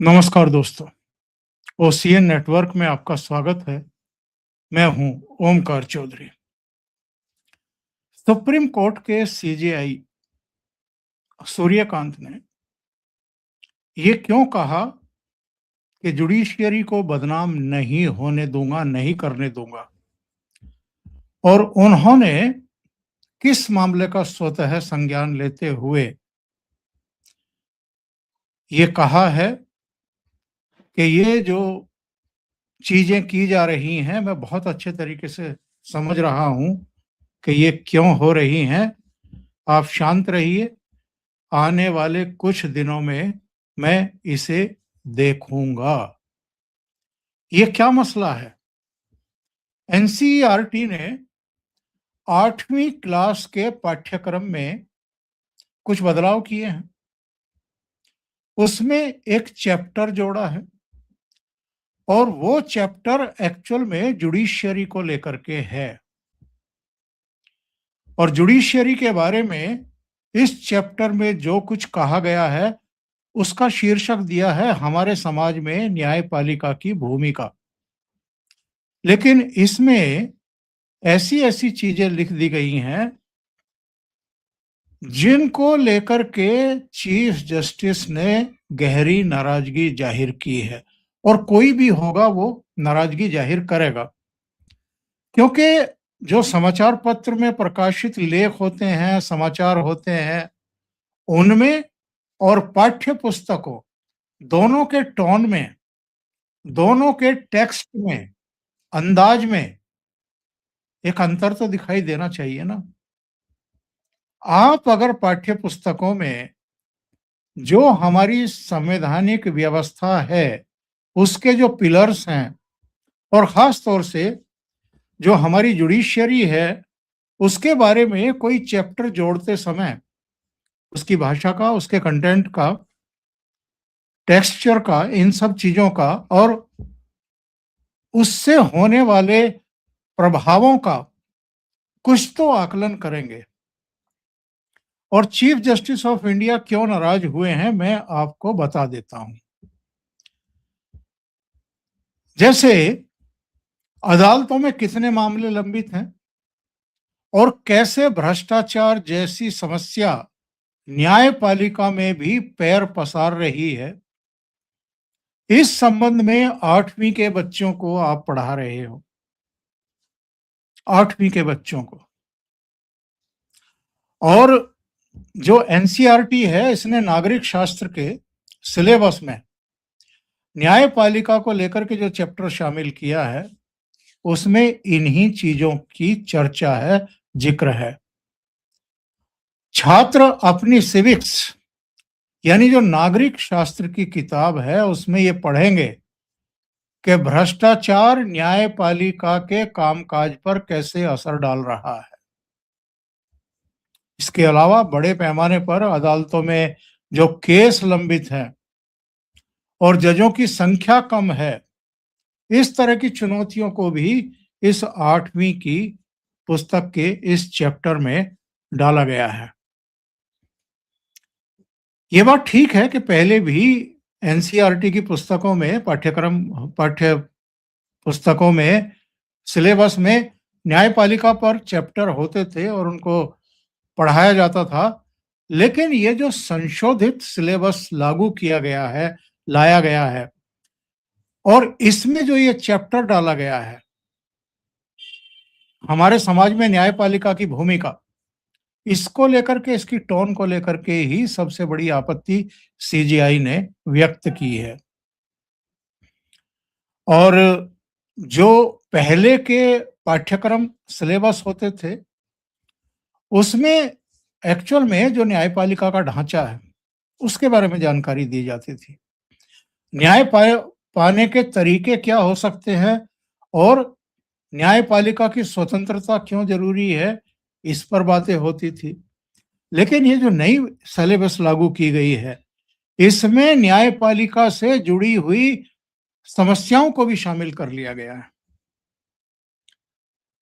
नमस्कार दोस्तों, OCN network में आपका स्वागत है। मैं हूं ओमकार चौधरी। सुप्रीम कोर्ट के सीजेआई सूर्यकांत ने ये क्यों कहा कि जुडिशियरी को बदनाम नहीं होने दूंगा, नहीं करने दूंगा, और उन्होंने किस मामले का स्वतः संज्ञान लेते हुए ये कहा है कि ये जो चीजें की जा रही हैं, मैं बहुत अच्छे तरीके से समझ रहा हूं कि ये क्यों हो रही हैं। आप शांत रहिए, आने वाले कुछ दिनों में मैं इसे देखूंगा। ये क्या मसला है? एनसीईआरटी ने 8वीं क्लास के पाठ्यक्रम में कुछ बदलाव किए हैं। उसमें एक चैप्टर जोड़ा है और वो चैप्टर एक्चुअल में जुडिशियरी को लेकर के है। और जुडिशियरी के बारे में इस चैप्टर में जो कुछ कहा गया है उसका शीर्षक दिया है हमारे समाज में न्यायपालिका की भूमिका। लेकिन इसमें ऐसी ऐसी चीजें लिख दी गई हैं जिनको लेकर के चीफ जस्टिस ने गहरी नाराजगी जाहिर की है, और कोई भी होगा वो नाराजगी जाहिर करेगा, क्योंकि जो समाचार पत्र में प्रकाशित लेख होते हैं, समाचार होते हैं, उनमें और पाठ्य पुस्तकों दोनों के टोन में, दोनों के टेक्स्ट में, अंदाज में एक अंतर तो दिखाई देना चाहिए ना। आप अगर पाठ्य पुस्तकों में जो हमारी संवैधानिक व्यवस्था है उसके जो पिलर्स हैं, और खास तौर से जो हमारी जुडिशियरी है उसके बारे में कोई चैप्टर जोड़ते समय उसकी भाषा का, उसके कंटेंट का, टेक्सचर का, इन सब चीजों का और उससे होने वाले प्रभावों का कुछ तो आकलन करेंगे। और चीफ जस्टिस ऑफ इंडिया क्यों नाराज हुए हैं मैं आपको बता देता हूं। जैसे अदालतों में कितने मामले लंबित हैं और कैसे भ्रष्टाचार जैसी समस्या न्यायपालिका में भी पैर पसार रही है, इस संबंध में 8वीं के बच्चों को आप पढ़ा रहे हो। 8वीं के बच्चों को। और जो एनसीईआरटी है इसने नागरिक शास्त्र के सिलेबस में न्यायपालिका को लेकर के जो चैप्टर शामिल किया है उसमें इन्हीं चीजों की चर्चा है, जिक्र है। छात्र अपनी सिविक्स यानी जो नागरिक शास्त्र की किताब है उसमें ये पढ़ेंगे कि भ्रष्टाचार न्यायपालिका के कामकाज पर कैसे असर डाल रहा है। इसके अलावा बड़े पैमाने पर अदालतों में जो केस लंबित हैं और जजों की संख्या कम है, इस तरह की चुनौतियों को भी इस 8वीं की पुस्तक के इस चैप्टर में डाला गया है। ये बात ठीक है कि पहले भी एनसीईआरटी की पुस्तकों में, पाठ्य पुस्तकों में, सिलेबस में न्यायपालिका पर चैप्टर होते थे और उनको पढ़ाया जाता था। लेकिन ये जो संशोधित सिलेबस लागू किया गया है, लाया गया है, और इसमें जो ये चैप्टर डाला गया है हमारे समाज में न्यायपालिका की भूमिका, इसको लेकर के, इसकी टोन को लेकर के ही सबसे बड़ी आपत्ति सीजीआई ने व्यक्त की है। और जो पहले के पाठ्यक्रम सिलेबस होते थे उसमें एक्चुअल में जो न्यायपालिका का ढांचा है उसके बारे में जानकारी दी जाती थी। पाने के तरीके क्या हो सकते हैं और न्यायपालिका की स्वतंत्रता क्यों जरूरी है, इस पर बातें होती थी। लेकिन ये जो नई सिलेबस लागू की गई है इसमें न्यायपालिका से जुड़ी हुई समस्याओं को भी शामिल कर लिया गया है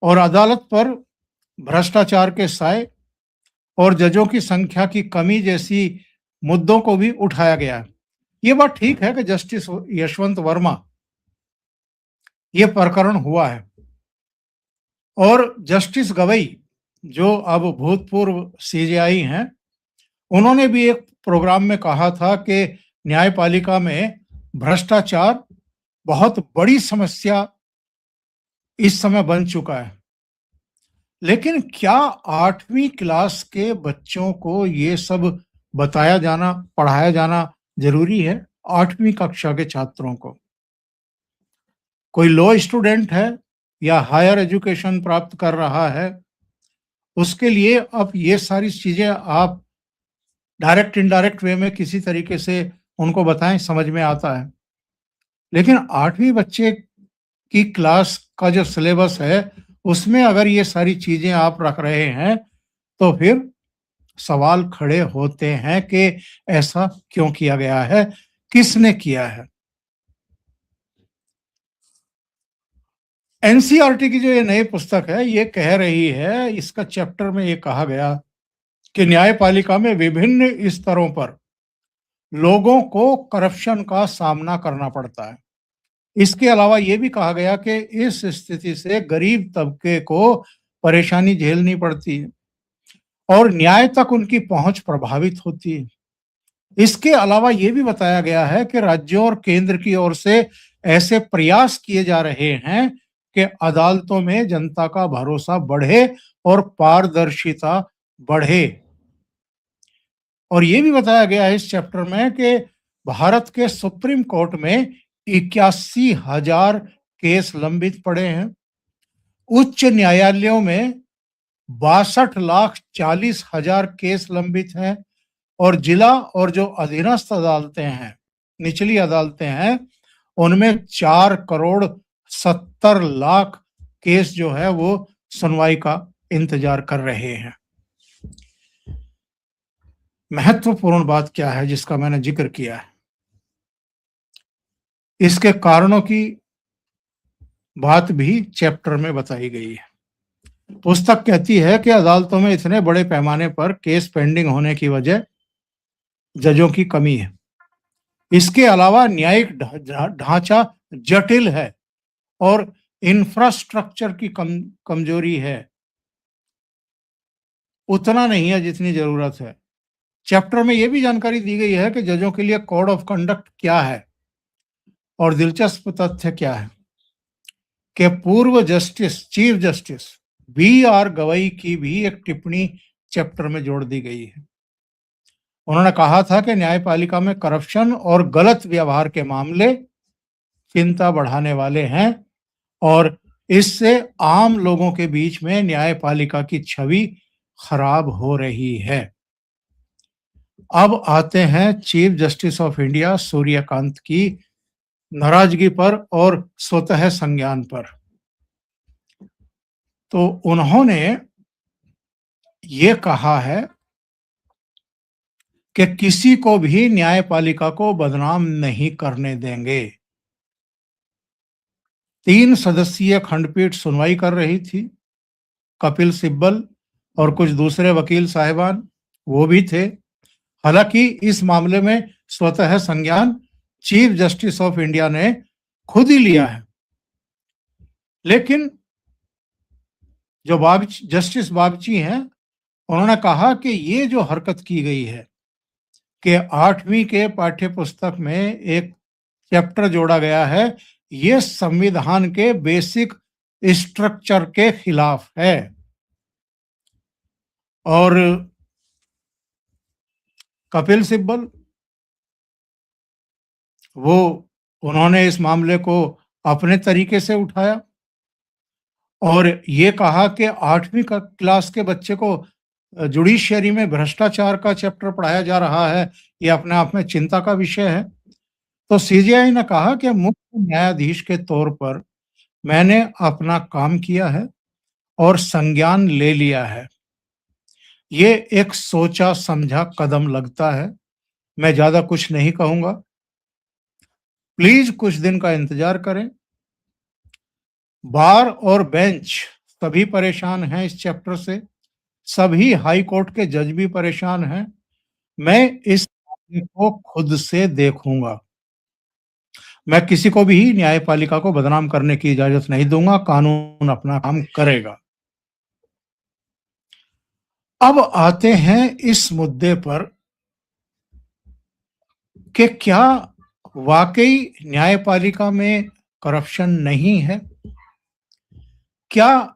और अदालत पर भ्रष्टाचार के साए और जजों की संख्या की कमी जैसी मुद्दों को भी उठाया गया है। ये बात ठीक है कि जस्टिस यशवंत वर्मा ये प्रकरण हुआ है और जस्टिस गवई जो अब भूतपूर्व सीजेआई हैं, उन्होंने भी एक प्रोग्राम में कहा था कि न्यायपालिका में भ्रष्टाचार बहुत बड़ी समस्या इस समय बन चुका है। लेकिन क्या 8वीं क्लास के बच्चों को ये सब बताया जाना, पढ़ाया जाना ज़रूरी है? 8वीं कक्षा के छात्रों को। कोई लॉ स्टूडेंट है या हायर एजुकेशन प्राप्त कर रहा है, उसके लिए अब ये सारी चीज़ें आप डायरेक्ट इनडायरेक्ट वे में किसी तरीके से उनको बताएँ, समझ में आता है। लेकिन 8वीं बच्चे की क्लास का जो सिलेबस है, उसमें अगर ये सारी चीज़ें आप रख रहे हैं, तो फिर सवाल खड़े होते हैं कि ऐसा क्यों किया गया है? किसने किया है? एनसीईआरटी की जो ये नई पुस्तक है, ये कह रही है, इसका चैप्टर में ये कहा गया कि न्यायपालिका में विभिन्न स्तरों पर लोगों को करप्शन का सामना करना पड़ता है। इसके अलावा ये भी कहा गया कि इस स्थिति से गरीब तबके को परेशानी झेलनी पड़ती है और न्याय तक उनकी पहुंच प्रभावित होती है। इसके अलावा ये भी बताया गया है कि राज्यों और केंद्र की ओर से ऐसे प्रयास किए जा रहे हैं कि अदालतों में जनता का भरोसा बढ़े और पारदर्शिता बढ़े। और ये भी बताया गया है इस चैप्टर में कि भारत के सुप्रीम कोर्ट में 81,000 केस लंबित पड़े हैं। उच्च न्यायालयों में 62,40,000 केस लंबित हैं और जिला और जो अधीनस्थ अदालतें हैं, निचली अदालतें हैं, उनमें 4,70,00,000 केस जो है वो सुनवाई का इंतजार कर रहे हैं। महत्वपूर्ण बात क्या है जिसका मैंने जिक्र किया है? इसके कारणों की बात भी चैप्टर में बताई गई है। पुस्तक कहती है कि अदालतों में इतने बड़े पैमाने पर केस पेंडिंग होने की वजह जजों की कमी है। इसके अलावा न्यायिक ढांचा जटिल है और इंफ्रास्ट्रक्चर की कमजोरी है, उतना नहीं है जितनी जरूरत है। चैप्टर में यह भी जानकारी दी गई है कि जजों के लिए कोड ऑफ कंडक्ट क्या है और दिलचस्प तथ्य क्या है कि पूर्व justice, chief justice B R. Gavai की भी एक टिप्पणी चैप्टर में जोड़ दी गई है। उन्होंने कहा था कि न्यायपालिका में करप्शन और गलत व्यवहार के मामले चिंता बढ़ाने वाले हैं और इससे आम लोगों के बीच में न्यायपालिका की छवि खराब हो रही है। अब आते हैं chief justice of India Suryakant की नाराजगी पर और स्वतः संज्ञान पर। तो उन्होंने ये कहा है कि किसी को भी न्यायपालिका को बदनाम नहीं करने देंगे। 3 सदस्यीय खंडपीठ सुनवाई कर रही थी। कपिल सिब्बल और कुछ दूसरे वकील साहिबान वो भी थे। हालांकि इस मामले में स्वतः संज्ञान चीफ जस्टिस ऑफ इंडिया ने खुद ही लिया है। लेकिन जो जस्टिस बागची हैं, उन्होंने कहा कि ये जो हरकत की गई है कि 8वीं के पाठ्य पुस्तक में एक चैप्टर जोड़ा गया है, ये संविधान के बेसिक स्ट्रक्चर के खिलाफ है। और कपिल सिब्बल उन्होंने इस मामले को अपने तरीके से उठाया और ये कहा कि 8वीं क्लास के बच्चे को जुडिशियरी में भ्रष्टाचार का चैप्टर पढ़ाया जा रहा है, ये अपने आप में चिंता का विषय है। तो सीजेआई ने कहा कि मुख्य न्यायाधीश के तौर पर मैंने अपना काम किया है और संज्ञान ले लिया है। ये एक सोचा समझा कदम लगता है। मैं ज्यादा कुछ नहीं कहूंगा। प्लीज कुछ दिन का इंतजार करें। बार और बेंच सभी परेशान हैं इस चैप्टर से। सभी हाई कोर्ट के जज भी परेशान हैं। मैं इस मामले को खुद से देखूंगा। मैं किसी को भी न्यायपालिका को बदनाम करने की इजाजत नहीं दूंगा, कानून अपना काम करेगा। अब आते हैं इस मुद्दे पर कि क्या वाकई न्यायपालिका में करप्शन नहीं है? क्या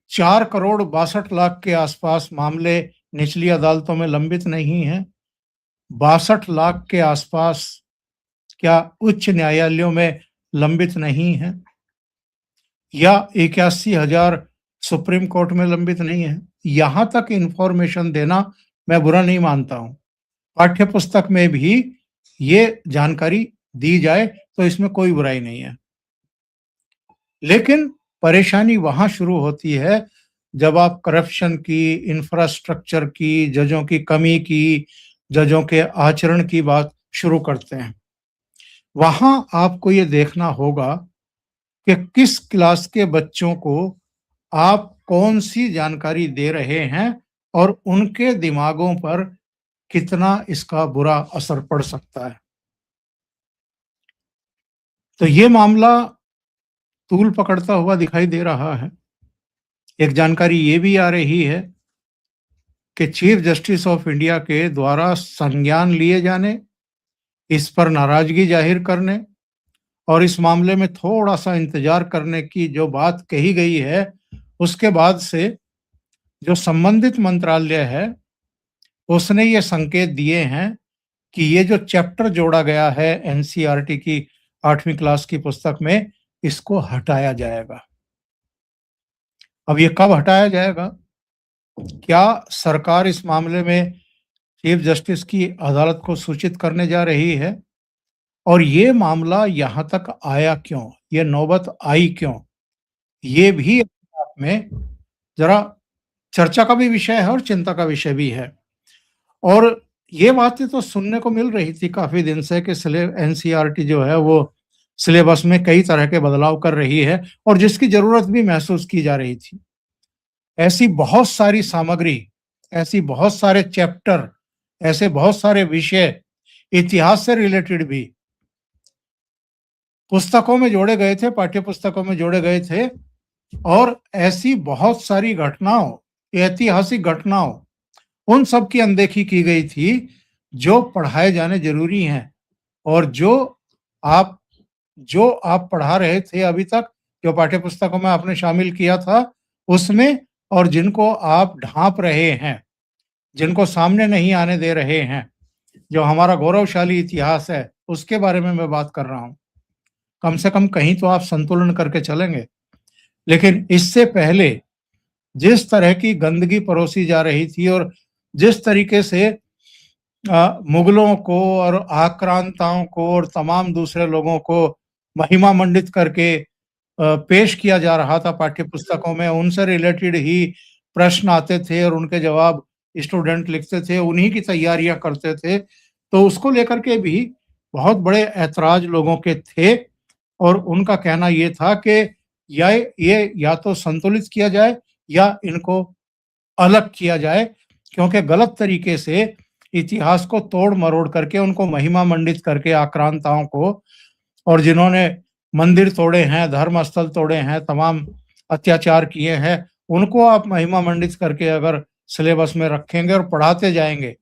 4 करोड़ 62 लाख के आसपास मामले निचली अदालतों में लंबित नहीं हैं? 62 लाख के आसपास क्या उच्च न्यायालयों में लंबित नहीं है? या 81,000 सुप्रीम कोर्ट में लंबित नहीं है? यहां तक इंफॉर्मेशन देना मैं बुरा नहीं मानता हूं। पाठ्य पुस्तक में भी ये जानकारी दी जाए तो इसमें कोई बुराई नहीं है। लेकिन परेशानी वहां शुरू होती है जब आप करप्शन की, इंफ्रास्ट्रक्चर की, जजों की कमी की, जजों के आचरण की बात शुरू करते हैं। वहां आपको ये देखना होगा कि किस क्लास के बच्चों को आप कौन सी जानकारी दे रहे हैं और उनके दिमागों पर कितना इसका बुरा असर पड़ सकता है। तो ये मामला तूल पकड़ता हुआ दिखाई दे रहा है। एक जानकारी ये भी आ रही है कि चीफ जस्टिस ऑफ इंडिया के द्वारा संज्ञान लिए जाने, इस पर नाराजगी जाहिर करने और इस मामले में थोड़ा-सा इंतजार करने की जो बात कही गई है, उसके बाद से जो संबंधित मंत्रालय है, उसने ये संकेत दिए हैं कि ये जो चैप्टर जोड़ा गया है एनसीईआरटी की 8वीं क्लास की पुस्तक में, इसको हटाया जाएगा। अब ये कब हटाया जाएगा? क्या सरकार इस मामले में चीफ जस्टिस की अदालत को सूचित करने जा रही है? और ये मामला यहाँ तक आया क्यों? ये नौबत आई क्यों? ये भी अपने आप में ज़रा चर्चा का भी विषय है और चिंता का विषय भी है। और ये बातें तो सुनने को मिल रही थी काफ़ी दिन से कि एनसीईआरटी जो है वो सिलेबस में कई तरह के बदलाव कर रही है और जिसकी ज़रूरत भी महसूस की जा रही थी। ऐसी बहुत सारी सामग्री, ऐसी बहुत सारे चैप्टर, ऐसे बहुत सारे विषय, इतिहास से रिलेटेड भी पुस्तकों में जोड़े गए थे, पाठ्य पुस्तकों में जोड़े गए थे और ऐसी बहुत सारी घटनाओं, ऐतिहासिक घटनाओं, उन सब की अनदेखी की गई थी, जो पढ़ाए जाने ज़रूरी हैं और आप जो आप पढ़ा रहे थे अभी तक, जो पाठ्य पुस्तकों में आपने शामिल किया था, उसमें और जिनको आप ढाँप रहे हैं, जिनको सामने नहीं आने दे रहे हैं, जो हमारा गौरवशाली इतिहास है, उसके बारे में मैं बात कर रहा हूँ। कम से कम कहीं तो आप संतुलन करके चलेंगे। लेकिन इससे पहले जिस तरह की गंदगी परोसी जा रही थी और जिस तरीके से मुगलों को और आक्रांताओं को और तमाम दूसरे लोगों को महिमा मंडित करके पेश किया जा रहा था पाठ्य पुस्तकों में, उनसे रिलेटेड ही प्रश्न आते थे और उनके जवाब स्टूडेंट लिखते थे, उन्हीं की तैयारियां करते थे। तो उसको लेकर के भी बहुत बड़े ऐतराज लोगों के थे और उनका कहना ये था कि ये या तो संतुलित किया जाए या इनको अलग किया जाए, क्योंकि गलत तरीके से इतिहास को तोड़-मरोड़ करके, उनको महिमा मंडित करके आक्रांताओं को और जिन्होंने मंदिर तोड़े हैं, धर्म स्थल तोड़े हैं, तमाम अत्याचार किए हैं, उनको आप महिमा मंडित करके अगर सिलेबस में रखेंगे और पढ़ाते जाएँगे,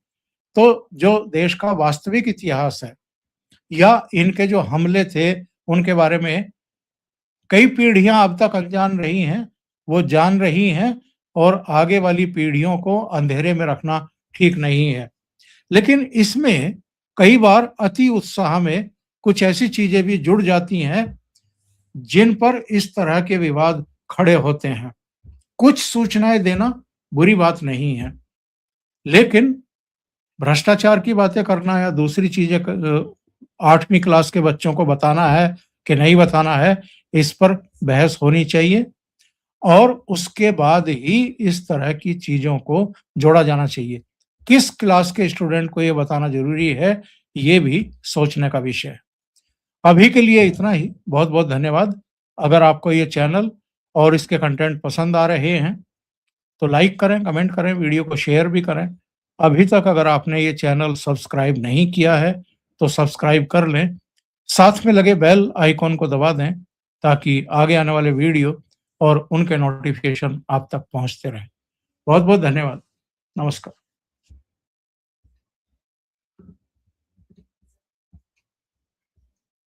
तो जो देश का वास्तविक इतिहास है या इनके जो हमले थे, उनके बारे में कई पीढ़ियां अब तक अनजान रही हैं, वो जान रही हैं और आगे वाली पीढ़ियों को अंधेरे में रखना ठीक नहीं है। लेकिन इसमें कई बार अति उत्साह में कुछ ऐसी चीजें भी जुड़ जाती हैं, जिन पर इस तरह के विवाद खड़े होते हैं। कुछ सूचनाएं देना बुरी बात नहीं है, लेकिन भ्रष्टाचार की बातें करना या दूसरी चीजें 8वीं क्लास के बच्चों को बताना है कि नहीं बताना है, इस पर बहस होनी चाहिए और उसके बाद ही इस तरह की चीज़ों को जोड़ा जाना चाहिए। किस क्लास के स्टूडेंट को ये बताना ज़रूरी है, ये भी सोचने का विषय है। अभी के लिए इतना ही, बहुत-बहुत धन्यवाद। अगर आपको ये चैनल और इसके कंटेंट पसंद आ रहे हैं, तो लाइक करें, कमेंट करें, वीडियो को शेयर भी करें। अभी तक अगर आपने ये चैनल सब्सक्राइब नहीं किया है, तो सब्सक्राइब कर लें साथ में लगे बेल आइकॉन को दबा दें ताकि आगे आने वाले वीडियो और उनके नोटिफिकेशन आप तक पहुंचते रहें। बहुत बहुत धन्यवाद। नमस्कार।